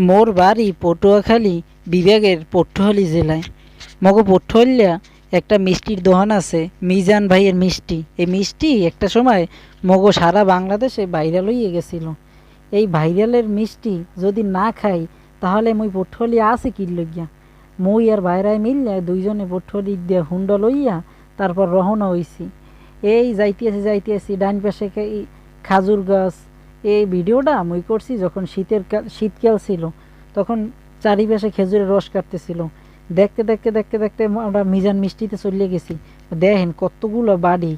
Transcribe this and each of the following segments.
মোর বাড়ি পটুয়াখালী বিভাগের পটুয়াখালী জেলায়। মগো পটুয়াখালীয়া একটা মিষ্টির দোকান আছে, মিজান ভাইয়ের মিষ্টি। এই মিষ্টি একটা সময় মগো সারা বাংলাদেশে ভাইরাল হইয়া গেছিল। এই ভাইরালের মিষ্টি যদি না খাই তাহলে মুই পটুয়াখালী আছে কি লইয়া। মুই আর ভাইরাই মিললে দুইজনে পটুয়াখালী দিয়া হুন্ডা লইয়া তারপর রওনা হইছি। এই যাইতেছি ডাইন পাশে খাজুর গাছ। এই ভিডিওটা মুই করছি যখন শীতকাল ছিল, তখন চারিপাশে খেজুরের রস কাটতেছিল। দেখতে দেখতে দেখতে দেখতে আমরা মিজান মিষ্টিতে চলে গেছি। দেখেন কতগুলো বাড়ি,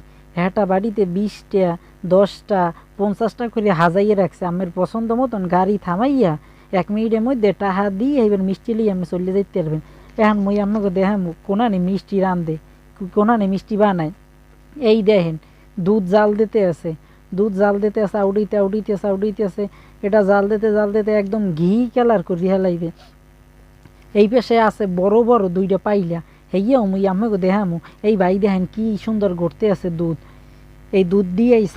একটা বাড়িতে 20টা 10টা 50টা করে হাজাইয়ে রাখছে। আমার পছন্দ মতন গাড়ি থামাইয়া 1 মিনিটের মধ্যে টাহা দিয়ে এবার মিষ্টি লিয়ে আপনি চলে যাইতে পারবেন। এখন মুই আপনাকে দেখাম কোনানে মিষ্টি রান্ধে, কোনানে মিষ্টি বানায়। এই দেখেন দুধ জাল দিতে আছে, দুধ জাল দিতে আছে, আউডিতে আছে। এটা জাল দিতে একদম ঘি কালার করে হেলাইবে। এই পাশে আছে বড় বড় 2টা পাইলা, হেইয়াও মুই আমাকে দেখামু। এই ভাই দেখেন কি সুন্দর গড়তে আছে দুধ। এই দুধ দিয়ে এই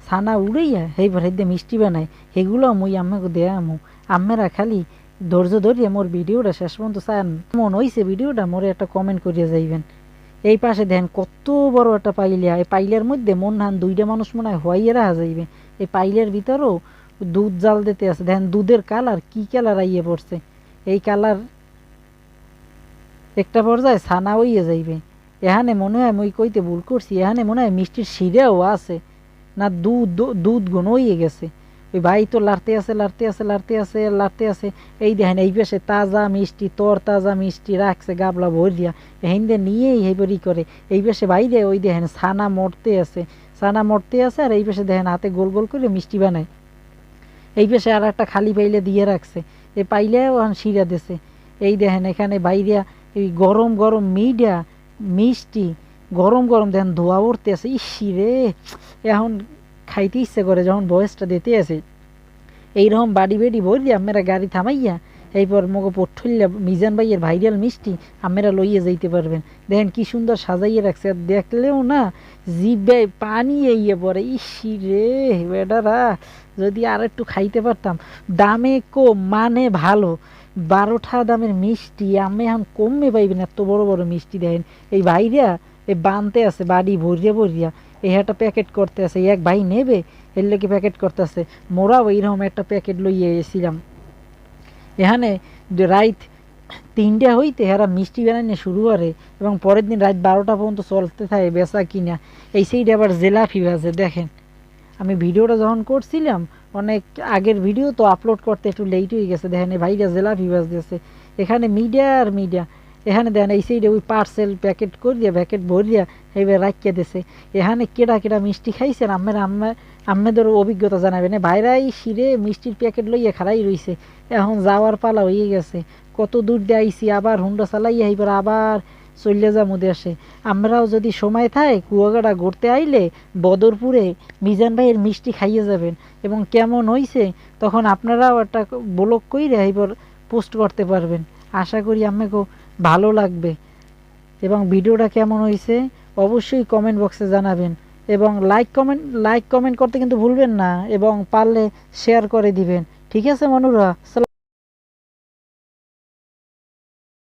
ছানা উড়াইয়া এইবার হেদে মিষ্টি বানায়। সেগুলো মুই আমাকে দেখামু। আমরা খালি ধৈর্য ধরিয়া মোর ভিডিওটা শেষ পর্যন্ত চান মন হইছে ভিডিওটা মোরে একটা কমেন্ট করিয়া যাইবেন। এই পাশে দেখেন কত বড় একটা পাইলিয়া। এই পাইলের মধ্যে মন হান 2টা মানুষ মনে হয় হইয়া রাখা যাইবে। এই পাইলের ভিতরেও দুধ জাল দিতে আছে। দেখেন দুধের কালার কি কালার আইয়ে পড়ছে। এই কালার একটা পর্যায়ে ছানা হইয়া যাইবে। এখানে মনে হয় মুই কইতে ভুল করছি, এখানে মনে হয় মিষ্টির শিরাও আছে, না দুধ গুণ হইয়ে গেছে। ওই ভাই তো লাড়তে আছে। এই দেখেন এই পাশে তাজা মিষ্টি, তাজা মিষ্টি রাখছে গাবলা ভরিয়া, হিন্দে নিয়েই হেবরি করে। এই পাশে বাইরে ওই দেখেন ছানা মরতে আছে, আর এই পাশে দেখেন হাতে গোল গোল করে মিষ্টি বানায়। এই পাশে আর একটা খালি পাইলে দিয়ে রাখছে, এই পাইলে ওখানে শিরা দিছে। এই দেখেন এখানে বাইরিয়া এই গরম গরম মিষ্টি গরম গরম দেখেন ধোয়া উঠতে আছে। ইসি রে, এখন খাইতে ইচ্ছে করে যখন বয়সটা দিতে আছে। এইরকম বাড়ি বেড়ি ভরিয়া আপনারা গাড়ি থামাইয়া এইপর মগো পটুয়াখালী মিজান ভাইয়ের ভাইরাল মিষ্টি আপনারা লইয়া যাইতে পারবেন। দেখেন কি সুন্দর সাজাইয়ে রাখছে, আর দেখলেও না জিভে পানি ইয়ে পড়ে। ইসি রে বেটারা, যদি আর একটু খাইতে পারতাম। দামে কম মানে ভালো। 12টা দামের মিষ্টি আমি এখন কমে পাইবেন। এত বড় বড় মিষ্টি দেখেন। এই ভাইরা এই বানতে আছে বাড়ি ভরিয়া এই একটা প্যাকেট করতে আছে। এক ভাই নেবে এর লেগে প্যাকেট করতে আছে। মোরাও এইরকম একটা প্যাকেট লইয়ে এসেছিলাম। এখানে রাত 3টা হইতে এরা মিষ্টি বানানো শুরু করে এবং পরের দিন রাত 12টা পর্যন্ত চলতে থাকে বেচা কিনা। এই সেইটা আবার জিলাপি ভাজে। দেখেন আমি ভিডিওটা যখন করছিলাম অনেক আগের ভিডিও, তো আপলোড করতে একটু লেট হয়ে গেছে। দেখেন ভাইরা জিলাপি ভাজতেছে। এখানে মিডিয়া এখানে দেখেন এই সাইডে ওই পার্সেল প্যাকেট ভরিয়া এইবার রাখিয়ে দিছে। এখানে কেডা মিষ্টি খাইছেন আমাদের অভিজ্ঞতা জানাবেন। ভাইরাই শিরে মিষ্টির প্যাকেট লইয়া খাড়াই রইছে। এখন যাওয়ার পালা হয়ে গেছে। কত দূর দিয়ে আইসি, আবার হুন্ডা চালাইয়া এইবার আবার চলে যাবো দেশে। আমরাও যদি সময় থাকে কুয়াকাটা ঘুরতে আইলে বদরপুরে মিজান ভাইয়ের মিষ্টি খাইয়ে যাবেন, এবং কেমন হইছে তখন আপনারাও একটা ব্লগ কইরে এইবার পোস্ট করতে পারবেন। আশা করি আপনাকেও ভালো লাগবে, এবং ভিডিওটা কেমন হয়েছে অবশ্যই কমেন্ট বক্সে জানাবেন, এবং লাইক কমেন্ট করতে কিন্তু ভুলবেন না, এবং পারলে শেয়ার করে দিবেন। ঠিক আছে মনুরা?